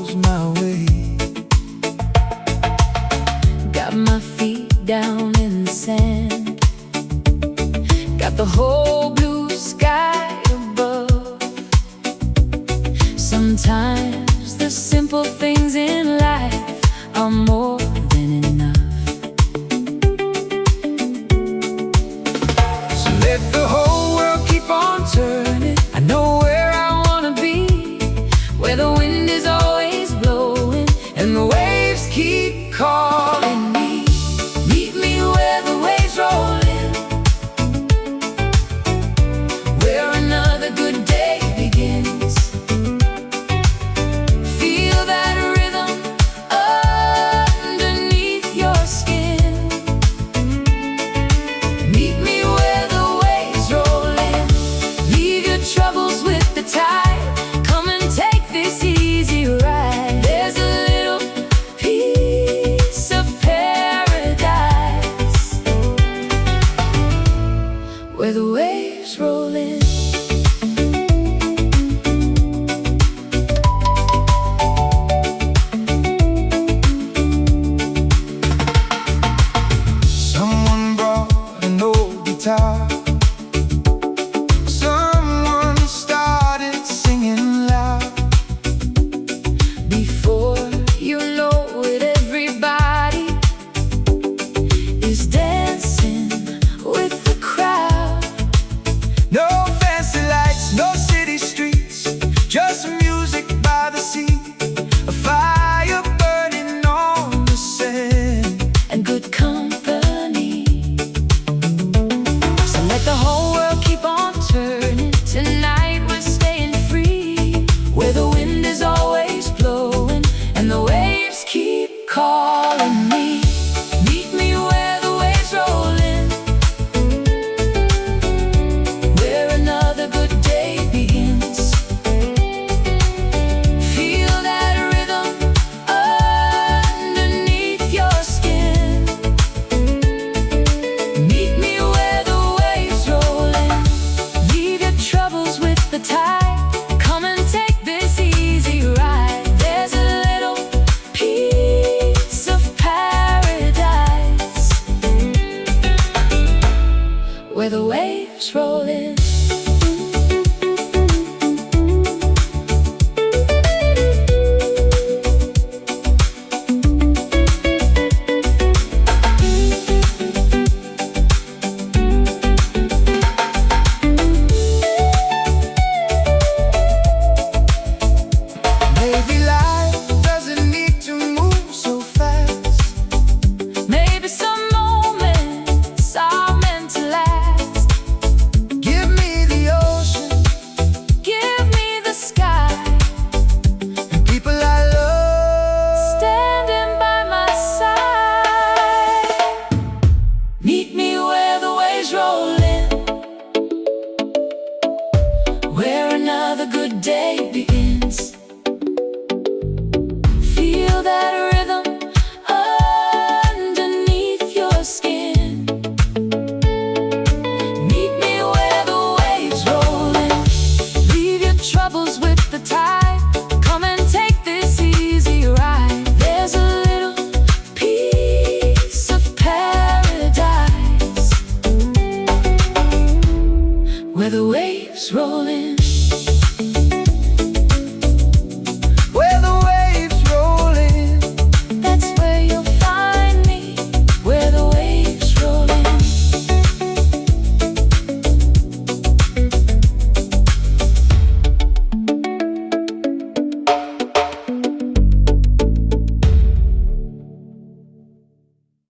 goes my way. Got my feet down in the sand, got the whole blue sky above. Sometimes the simple things in life are more than enough. So let the whole world keep on turning. I know where I wanna be, where the wind is always blowing and the waves keep calling me. Meet me where the waves roll in, where another good day begins. Feel that rhythm underneath your skin. Meet me where the waves roll in. Leave your troubles with the tide. Come and take this easy ride. There's a little piece of paradise where the waves roll in. Someone brought an old guitar. Someone started singing loud. Before you know it, everybody is dancing with the crowd. No fancy lights, no city streets, just music by the sea, a fire burning on the sand. And good company. So let the whole world keep on turning. Tonight we're staying free, where the wind is always blowing and the waves keep calling me. Meet me where the waves roll in, where another good day begins. Feel that rhythm underneath your skin. Meet me where the waves roll in. Leave your troubles with the tide. Come and take this easy ride. There's a little piece of paradise where the waves roll in. Maybe life doesn't need to move so fast. Maybe some moments are meant to last. Give me the ocean Give me the sky, and people I love. standing by my side. Meet me where the waves roll in, where another good day begins. Feel that rhythm underneath your skin. Meet me where the waves roll in. Leave your troubles with the tide. Come and take this easy ride. There's a little piece of paradise where the waves roll in.